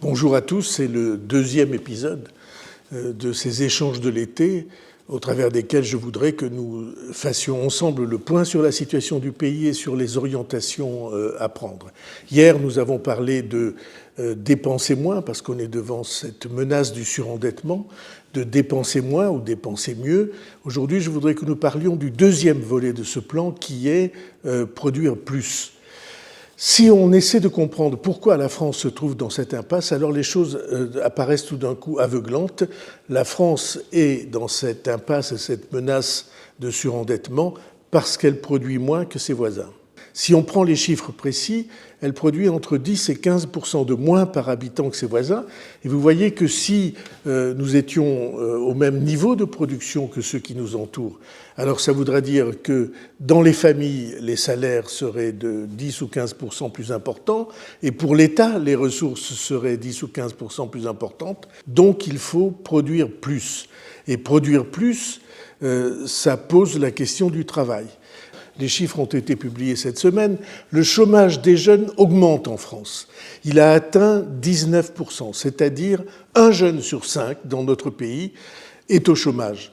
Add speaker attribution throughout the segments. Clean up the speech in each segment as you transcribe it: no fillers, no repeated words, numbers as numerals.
Speaker 1: Bonjour à tous, c'est le deuxième épisode de ces échanges de l'été, au travers desquels je voudrais que nous fassions ensemble le point sur la situation du pays et sur les orientations à prendre. Hier, nous avons parlé de dépenser moins, parce qu'on est devant cette menace du surendettement, de dépenser moins ou dépenser mieux. Aujourd'hui, je voudrais que nous parlions du deuxième volet de ce plan, qui est produire plus. Si on essaie de comprendre pourquoi la France se trouve dans cette impasse, alors les choses apparaissent tout d'un coup aveuglantes. La France est dans cette impasse et cette menace de surendettement parce qu'elle produit moins que ses voisins. Si on prend les chiffres précis, elle produit entre 10 et 15% de moins par habitant que ses voisins. Et vous voyez que si nous étions au même niveau de production que ceux qui nous entourent, alors ça voudrait dire que dans les familles, les salaires seraient de 10 ou 15% plus importants, et pour l'État, les ressources seraient 10 ou 15% plus importantes. Donc il faut produire plus. Et produire plus, ça pose la question du travail. Les chiffres ont été publiés cette semaine. Le chômage des jeunes augmente en France. Il a atteint 19%, c'est-à-dire un jeune sur 5 dans notre pays est au chômage.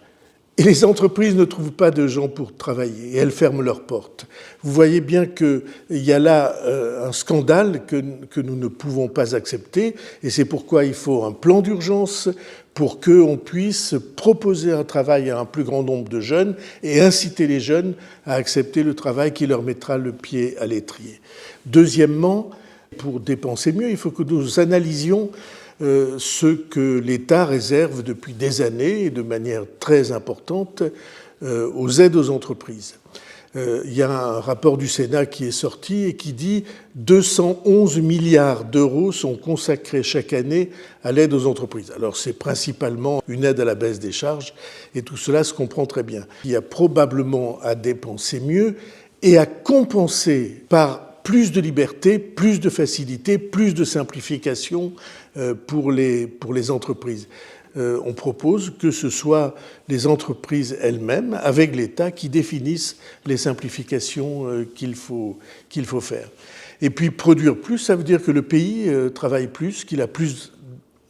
Speaker 1: Et les entreprises ne trouvent pas de gens pour travailler et elles ferment leurs portes. Vous voyez bien qu'il y a là un scandale que nous ne pouvons pas accepter et c'est pourquoi il faut un plan d'urgence pour qu'on puisse proposer un travail à un plus grand nombre de jeunes et inciter les jeunes à accepter le travail qui leur mettra le pied à l'étrier. Deuxièmement, pour dépenser mieux, il faut que nous analysions ce que l'État réserve depuis des années et de manière très importante aux aides aux entreprises. Il y a un rapport du Sénat qui est sorti et qui dit 211 milliards d'euros sont consacrés chaque année à l'aide aux entreprises. Alors c'est principalement une aide à la baisse des charges et tout cela se comprend très bien. Il y a probablement à dépenser mieux et à compenser par plus de liberté, plus de facilité, plus de simplification pour les entreprises. On propose que ce soit les entreprises elles-mêmes, avec l'État, qui définissent les simplifications qu'il faut faire. Et puis produire plus, ça veut dire que le pays travaille plus, qu'il a plus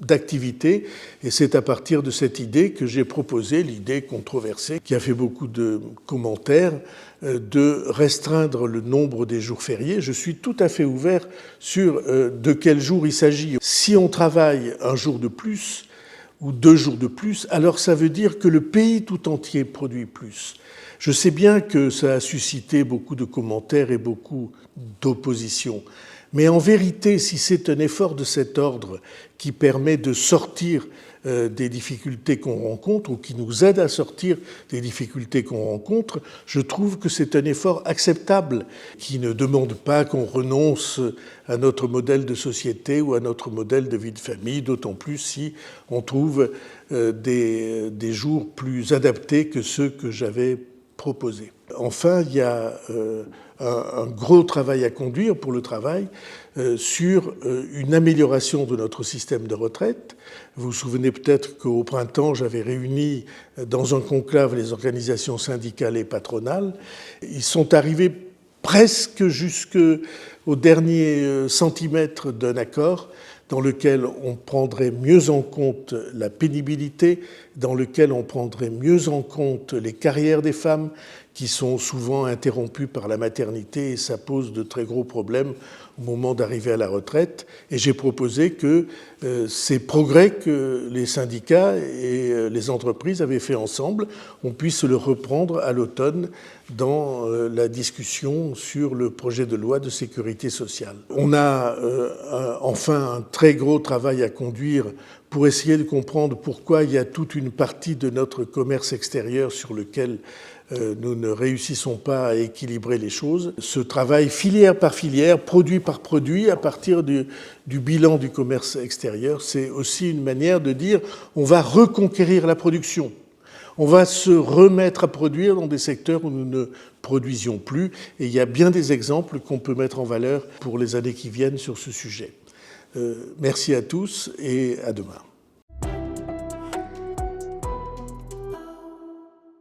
Speaker 1: d'activité, et c'est à partir de cette idée que j'ai proposé, l'idée controversée, qui a fait beaucoup de commentaires, de restreindre le nombre des jours fériés. Je suis tout à fait ouvert sur de quel jour il s'agit. Si on travaille un jour de plus ou 2 jours de plus, alors ça veut dire que le pays tout entier produit plus. Je sais bien que ça a suscité beaucoup de commentaires et beaucoup d'opposition. Mais en vérité, si c'est un effort de cet ordre qui permet de sortir des difficultés qu'on rencontre ou qui nous aide à sortir des difficultés qu'on rencontre, je trouve que c'est un effort acceptable qui ne demande pas qu'on renonce à notre modèle de société ou à notre modèle de vie de famille, d'autant plus si on trouve des jours plus adaptés que ceux que j'avais proposés. Enfin, il y a un gros travail à conduire pour le travail sur une amélioration de notre système de retraite. Vous vous souvenez peut-être qu'au printemps, j'avais réuni dans un conclave les organisations syndicales et patronales. Ils sont arrivés presque jusqu'au dernier centimètre d'un accord dans lequel on prendrait mieux en compte la pénibilité, dans lequel on prendrait mieux en compte les carrières des femmes qui sont souvent interrompues par la maternité et ça pose de très gros problèmes au moment d'arriver à la retraite. Et j'ai proposé que ces progrès que les syndicats et les entreprises avaient fait ensemble, on puisse le reprendre à l'automne dans la discussion sur le projet de loi de sécurité sociale. On a enfin un très gros travail à conduire pour essayer de comprendre pourquoi il y a toute une partie de notre commerce extérieur sur lequel nous ne réussissons pas à équilibrer les choses. Ce travail filière par filière, produit par produit, à partir du bilan du commerce extérieur, c'est aussi une manière de dire on va reconquérir la production. On va se remettre à produire dans des secteurs où nous ne produisions plus. Et il y a bien des exemples qu'on peut mettre en valeur pour les années qui viennent sur ce sujet. Merci à tous et à demain.